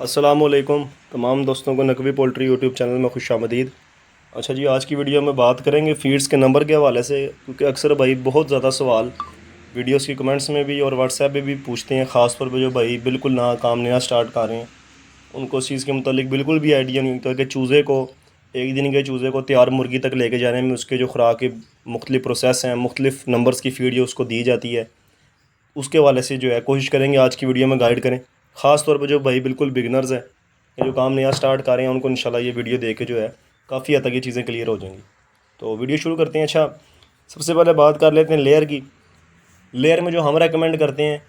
अस्सलामुअलैकुम तमाम दोस्तों को नकवी पोल्ट्री यूट्यूब चैनल में खुशामदीद। अच्छा जी, आज की वीडियो में बात करेंगे फीड्स के नंबर के हवाले से, क्योंकि अक्सर भाई बहुत ज़्यादा सवाल वीडियोस की कमेंट्स में भी और व्हाट्सएप पे भी पूछते हैं, ख़ास तौर पे जो भाई बिल्कुल ना काम नया स्टार्ट कर रहे हैं। उनको इस चीज़ के मतलब बिल्कुल भी आइडिया नहीं होता कि चूज़े को, एक दिन के चूज़े को तैयार मुर्गी तक लेके जाने में उसके जो खुराक के मुख्तलिफ प्रोसेस हैं, मुख्तलिफ नंबर्स की फीड जो उसको दी जाती है, उसके हवाले से जो है कोशिश करेंगे आज की वीडियो में गाइड करें। ख़ास तौर पर जो भाई बिल्कुल बिगनर्स हैं या जो काम नया स्टार्ट कर रहे हैं, उनको इंशाल्लाह ये वीडियो देख के जो है काफ़ी हद तक ये चीज़ें क्लियर हो जाएंगी। तो वीडियो शुरू करते हैं। अच्छा, सबसे पहले बात कर लेते हैं लेयर की। लेयर में जो हम रेकमेंड करते हैं,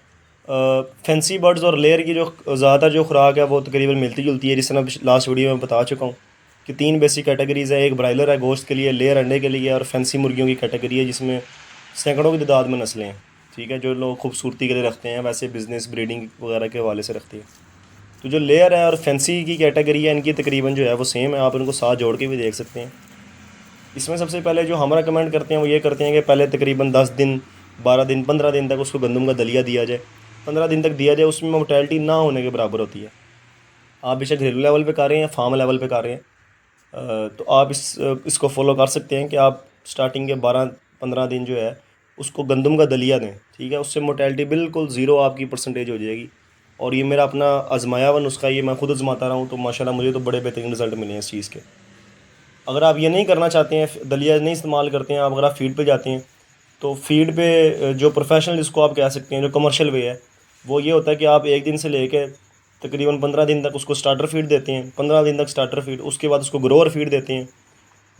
फैंसी बर्ड्स और लेयर की जो ज़्यादातर जो खुराक है वो तकरीबन मिलती जुलती है। जिस तरह लास्ट वीडियो में बता चुका हूँ कि 3 बेसिक कैटेगरीज़ है। एक ब्रायलर है गोश्त के लिए, लेयर अंडे के लिए, और फैंसी मुर्गियों की कैटेगरी है जिसमें सैकड़ों की तादाद में नस्लें हैं। ठीक है, जो लोग खूबसूरती के लिए रखते हैं, वैसे बिज़नेस ब्रीडिंग वगैरह के हवाले से रखते हैं। तो जो लेयर है और फैंसी की कैटेगरी है, इनकी तकरीबन जो है वो सेम है। आप इनको साथ जोड़ के भी देख सकते हैं। इसमें सबसे पहले जो हम रेकमेंड करते हैं वो ये करते हैं कि पहले तकरीबन 10 दिन, 12 दिन, 15 दिन तक उसको गंदम का दलिया दिया जाए। 15 दिन तक दिया जाए, उसमें मोर्टेलिटी ना होने के बराबर होती है। आप बेशक घरेलू लेवल पे कर रहे हैं या फार्म लेवल पे कर रहे हैं, तो आप इसको फॉलो कर सकते हैं कि आप स्टार्टिंग के 12-15 दिन जो है उसको गंदम का दलिया दें। ठीक है, उससे मोर्टेलिटी बिल्कुल ज़ीरो आपकी परसेंटेज हो जाएगी। और ये मेरा अपना आजमाया हुआ नुस्खा, ये मैं खुद आजमाता रहा हूँ, तो माशाल्लाह मुझे तो बड़े बेहतरीन रिजल्ट मिले हैं इस चीज़ के। अगर आप ये नहीं करना चाहते हैं, दलिया नहीं इस्तेमाल करते हैं आप, अगर आप फीड पे जाते हैं, तो फीड पे जो प्रोफेशनल जिसको आप कह सकते हैं, जो कमर्शियल वे है, वो ये होता है कि आप एक दिन से लेके तकरीबन 15 दिन तक उसको स्टार्टर फीड देते हैं। 15 दिन तक स्टार्टर फीड, उसके बाद उसको ग्रोअर फीड देते हैं।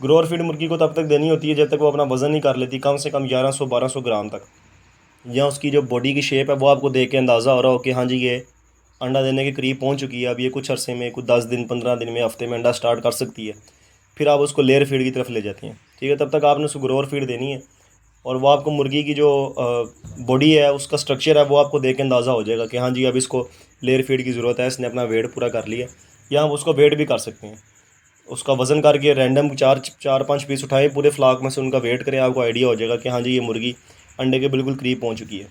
ग्रोअर फीड मुर्गी को तब तक देनी होती है जब तक वो अपना वज़न नहीं कर लेती, कम से कम 1100-1200 ग्राम तक। या उसकी जो बॉडी की शेप है वो आपको देख के अंदाज़ा हो रहा हो कि हाँ जी, ये अंडा देने के करीब पहुंच चुकी है। अब ये कुछ अरसे में, कुछ 10 दिन, 15 दिन में, हफ्ते में अंडा स्टार्ट कर सकती है। फिर आप उसको लेयर फीड की तरफ ले जाते हैं। ठीक है, तब तक आपने उसको ग्रोअर फीड देनी है। और वो आपको मुर्गी की जो बॉडी है, उसका स्ट्रक्चर है, वो आपको देख के अंदाज़ा हो जाएगा कि हाँ जी, अब इसको लेयर फीड की ज़रूरत है, इसने अपना वेट पूरा कर लिया। या आप उसको वेट भी कर सकते हैं, उसका वज़न करके रैंडम 4-5 पीस उठाएं पूरे फ्लाक में से, उनका वेट करें, आपको आइडिया हो जाएगा कि हाँ जी, ये मुर्गी अंडे के बिल्कुल करीब पहुँच चुकी है।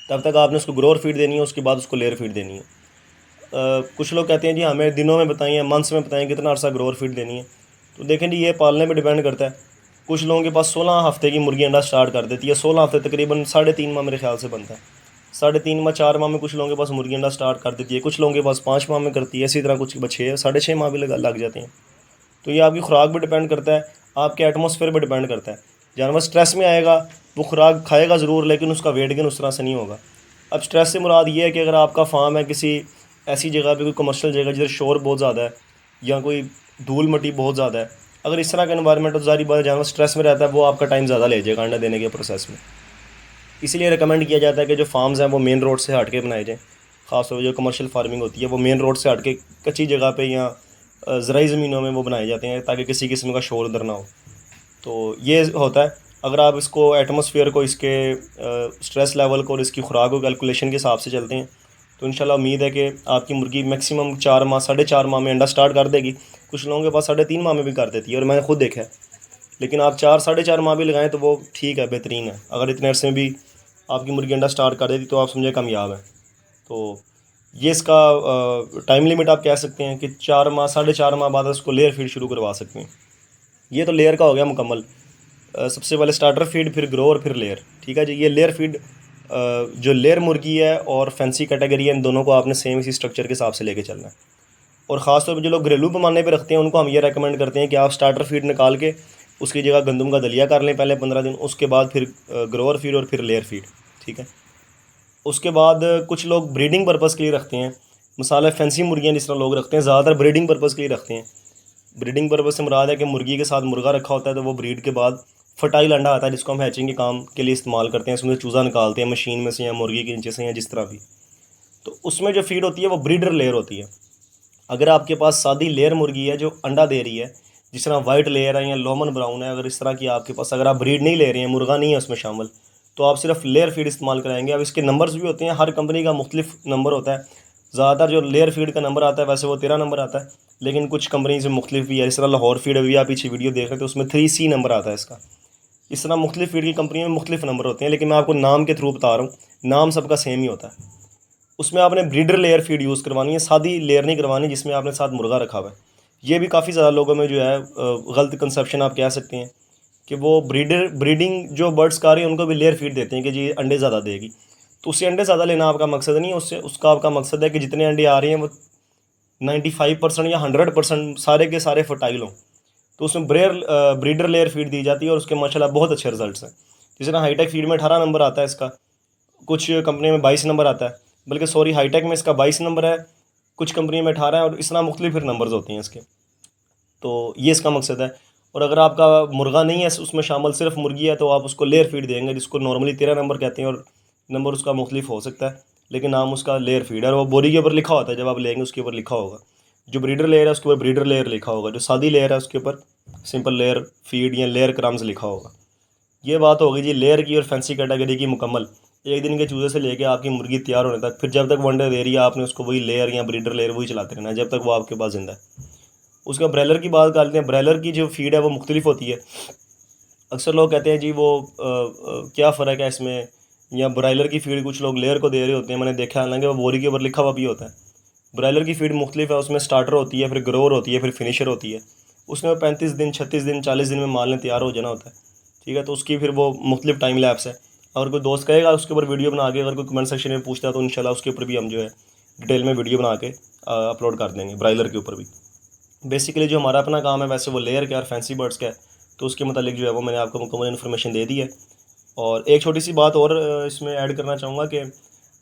तब तक आपने उसको ग्रोअर फीड देनी है, उसके बाद उसको लेयर फीड देनी है। कुछ लोग कहते हैं जी हमें दिनों में बताइए, मंथ्स में बताएं कितना अर्सा ग्रोअर फीड देनी है। तो देखें जी, ये पालने पे डिपेंड करता है। कुछ लोगों के पास 16 हफ्ते की मुर्गी अंडा स्टार्ट कर देती है। 16 हफ्ते तकरीबन 3.5 माह मेरे ख्याल से बनता है। 3.5 माह, 4 माह में कुछ लोगों के पास मुर्गी अंडा स्टार्ट कर देती है, कुछ लोगों के पास 5 माह में करती है, इसी तरह कुछ 6, 6.5 माह भी लग जाते हैं। तो ये आपकी खुराक पर डिपेंड करता है, आपके एटमॉस्फेयर पर डिपेंड करता है। जानवर स्ट्रेस में आएगा, वो खुराक खाएगा ज़रूर, लेकिन उसका वेट गेन उस तरह से नहीं होगा। अब स्ट्रेस से मुराद ये है कि अगर आपका फार्म है किसी ऐसी जगह पे, कोई कमर्शियल जगह जिधर शोर बहुत ज़्यादा है या कोई धूल मिट्टी बहुत ज़्यादा है, अगर इस तरह का एनवायरनमेंट, तो ज़ाहिर बात है जानवर स्ट्रेस में रहता है, वो आपका टाइम ज़्यादा ले जाएगा अंडा देने के प्रोसेस में। इसलिए रिकमेंड किया जाता है कि जो फार्म्स हैं वो मेन रोड से हट के बनाए जाएँ। ख़ासतौर पर जो कमर्शियल फार्मिंग होती है वो मेन रोड से हट के कच्ची जगह पे या ज़राई ज़मीनों में वो बनाए जाते हैं, ताकि किसी किस्म का शोर उधर ना हो। तो ये होता है। अगर आप इसको एटमॉस्फेयर को, इसके स्ट्रेस लेवल को और इसकी खुराक को कैलकुलेशन के हिसाब से चलते हैं, तो इंशाल्लाह उम्मीद है कि आपकी मुर्गी मैक्सिमम 4 माह, 4.5 माह में अंडा स्टार्ट कर देगी। कुछ लोगों के पास 3.5 माह में भी कर देती है, और मैंने खुद देखा है। लेकिन आप 4-4.5 माह भी लगाएं तो वो ठीक है, बेहतरीन है। अगर इतने अरसे में भी आपकी मुर्गी अंडा स्टार्ट कर देती तो आप समझे कामयाब है। तो ये इसका टाइम लिमिट आप कह सकते हैं कि 4 माह, 4.5 माह बाद उसको लेयर फीड शुरू करवा सकते हैं। ये तो लेयर का हो गया मुकम्मल। सबसे पहले स्टार्टर फीड, फिर ग्रो और फिर लेयर। ठीक है जी, ये लेयर फीड, जो लेयर मुर्गी है और फैंसी कैटेगरी है, इन दोनों को आपने सेम इसी स्ट्रक्चर के हिसाब से लेके चलना है। और ख़ास तौर पर जो लोग घरेलू पैमाने पे रखते हैं, उनको हम ये रेकमेंड करते हैं कि आप स्टार्टर फीड निकाल के उसकी जगह गंदम का दलिया कर लें पहले 15 दिन, उसके बाद फिर ग्रोअर फीड और फिर लेयर फीड। ठीक है, उसके बाद कुछ लोग ब्रीडिंग पर्पज़ के लिए रखते हैं। मिसाल फैंसी मुर्गियाँ जिस तरह लोग रखते हैं, ज़्यादातर ब्रीडिंग पर्पज़ के लिए रखते हैं। ब्रीडिंग पर्पज़ से मुराद है कि मुर्गी के साथ मुर्गा रखा होता है, तो वो ब्रीड के बाद फर्टाइल अंडा आता है जिसको हम हैचिंग के काम के लिए इस्तेमाल करते हैं। उसमें चूज़ा निकालते हैं मशीन में से या मुर्गी के नीचे से या जिस तरह भी। तो उसमें जो फीड होती है वो ब्रीडर लेयर होती है। अगर आपके पास सादी लेयर मुर्गी है जो अंडा दे रही है, जिस तरह वाइट लेयर है या लोमन ब्राउन है, अगर इस तरह की आपके पास, अगर आप ब्रीड नहीं ले रहे हैं, मुर्गा नहीं है उसमें शामिल, तो आप सिर्फ लेयर फीड इस्तेमाल कराएंगे। अब इसके नंबर्स भी होते हैं, हर कंपनी का मुख्तलिफ नंबर होता है। ज़्यादातर जो लेयर फीड का नंबर आता है वैसे वो 13 नंबर आता है, लेकिन कुछ कंपनी से मुख्तलिफ भी है। इस तरह लाहौर फीड अभी आप पीछे वीडियो देख रहे थे, तो उसमें 3C नंबर आता है इसका। इस तरह मुख्तलिफ फीड की कंपनी में मुख्तलिफ नंबर होते हैं, लेकिन मैं आपको नाम के थ्रू बता रहा हूँ, नाम सबका सेम ही होता है। उसमें आपने ब्रीडर लेयर फीड यूज़ करवानी है, सादी लेयर नहीं करवानी जिसमें आपने साथ मुर्गा रखा हुआ है। ये भी काफ़ी ज़्यादा लोगों में जो है गलत कंसेप्शन आप कह सकते हैं कि वो ब्रीडिंग जो बर्ड्स का रही हैं उनको भी लेयर फीड देते हैं कि जी अंडे ज़्यादा देगी। तो उससे अंडे ज़्यादा लेना आपका मकसद नहीं है, उससे उसका आपका मकसद है कि जितने अंडे आ रहे हैं वो 95% या 100% सारे के सारे फर्टाइल हों। तो उसमें ब्रीडर लेयर फीड दी जाती है और उसके माशाल्लाह बहुत अच्छे रिजल्ट्स हैं। जिस तरह हाईटेक फीड में 18 नंबर आता है इसका, कुछ कंपनी में 22 नंबर आता है, बल्कि सॉरी हाईटेक में इसका 22 नंबर है, कुछ कंपनी में 18 है, और इस तरह मुख्तलिफ फिर नंबर्स होते हैं इसके। तो ये इसका मकसद है। और अगर आपका मुर्गा नहीं है उसमें शामिल, सिर्फ मुर्गी है, तो आप उसको लेयर फीड देंगे जिसको नॉर्मली 13 नंबर कहते हैं, और नंबर उसका मुख्तलिफ हो सकता है, लेकिन नाम उसका लेयर फीड है और वो बोरी के ऊपर लिखा होता है। जब आप लेंगे उसके ऊपर लिखा होगा, जो ब्रीडर लेयर है उसके ऊपर ब्रीडर लेयर लिखा होगा, जो सादी लेयर है उसके ऊपर सिंपल लेयर फीड या लेयर क्रम्स लिखा होगा। ये बात होगी जी लेयर की और फैंसी कैटेगरी की मुकम्मल। एक दिन के चूजे से लेके आपकी मुर्गी तैयार होने तक, फिर जब तक वन डे दे रही है आपने उसको वही लेयर या ब्रीडर लेयर वही चलाते रहना है जब तक वो आपके पास जिंदा है। उसका ब्रॉयलर की बात करते हैं। ब्रॉयलर की जो फीड है वो मुख्तलिफ होती है। अक्सर लोग कहते हैं जी वो क्या फ़र्क है इसमें, या ब्रॉयलर की फीड कुछ लोग लेयर को दे रहे होते हैं, मैंने देखा, हालांकि वो बोरी के ऊपर लिखा हुआ भी होता है। ब्रॉयलर की फीड मुख्तलिफ है, उसमें स्टार्टर होती है, फिर ग्रोअर होती है, फिर फिनिशर होती है। उसमें 35 दिन 36 दिन 40 दिन में माल ने तैयार हो जाना होता है। ठीक है, तो उसकी फिर वो मुख्तलिफ टाइम लैप्स है। अगर कोई दोस्त कहेगा उसके ऊपर वीडियो बना के, अगर कोई कमेंट सेक्शन में पूछता है तो इंशाल्लाह उसके ऊपर भी हम जो है डिटेल में वीडियो बना के अपलोड कर देंगे, ब्रॉयलर के ऊपर भी। बेसिकली जो हमारा अपना काम है वैसे वो लेयर का और फैंसी बर्ड्स का है, तो उसके मतलब जो है वो मैंने आपको मुकम्मल इन्फॉर्मेशन दे दी है। और एक छोटी सी बात और इसमें ऐड करना चाहूँगा कि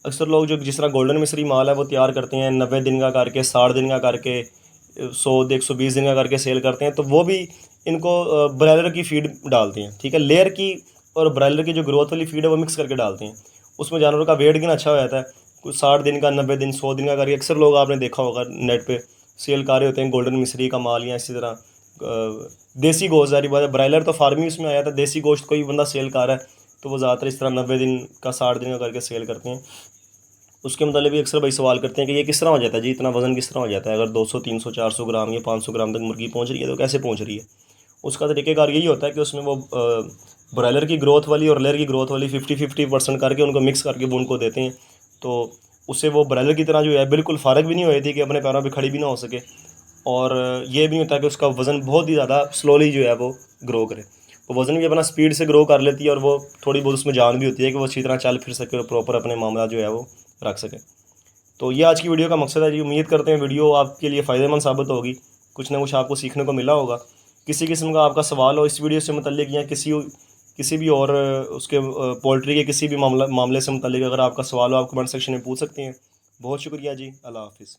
अक्सर लोग जो जिस तरह गोल्डन मिस्री माल है वो तैयार करते हैं 90 दिन का करके, 60 दिन का करके, 100 120 दिन का करके सेल करते हैं, तो वो भी इनको ब्रॉयलर की फीड डालते हैं। ठीक है, लेयर की और ब्रॉयलर की जो ग्रोथ वाली फीड है वो मिक्स करके डालते हैं। उसमें जानवरों का वेट गिना अच्छा हो जाता है, कुछ 60 दिन का, 90 दिन, 100 दिन का करके अक्सर लोग आपने देखा होगा नेट पे सेल कर रहे होते हैं गोल्डन मिस्री का माल, या इसी तरह देसी गोश्त। सारी बात है, ब्रॉयलर तो फार्मिंग उसमें आया था, देसी गोश्त कोई बंदा सेल कर रहा है तो वो ज़्यादातर इस तरह 90 दिन का 60 दिन का करके सेल करते हैं। उसके मतलब भी अक्सर भाई सवाल करते हैं कि ये किस तरह हो जाता है जी, इतना वज़न किस तरह हो जाता है, अगर 200 300 400 ग्राम या 500 ग्राम तक मुर्गी पहुंच रही है तो कैसे पहुंच रही है। उसका तरीक़ेकार यही होता है कि उसमें वो ब्रॉयलर की ग्रोथ वाली और लेयर की ग्रोथ वाली 50-50% करके उनको मिक्स करके वो उनको देते हैं। तो उससे वो ब्रॉयलर की तरह जो है बिल्कुल फ़ारग भी नहीं हुई थी कि अपने पैरों पर खड़ी भी ना हो सके, और ये भी होता है कि उसका वज़न बहुत ही ज़्यादा स्लोली जो है वो ग्रो करे। वो वज़न भी अपना स्पीड से ग्रो कर लेती है, और वो थोड़ी बहुत उसमें जान भी होती है कि वो अच्छी तरह चल फिर सके और प्रॉपर अपने मामला जो है वो रख सके। तो ये आज की वीडियो का मकसद है जी। उम्मीद करते हैं वीडियो आपके लिए फ़ायदेमंद साबित होगी, कुछ ना कुछ आपको सीखने को मिला होगा। किसी किस्म का आपका सवाल हो इस वीडियो से मुतल्लिक, या किसी भी और उसके पोल्ट्री के किसी भी मामले से मुतल्लिक अगर आपका सवाल हो, आप कमेंट सेक्शन में पूछ सकते हैं। बहुत शुक्रिया जी, अल्लाह हाफ़िज़।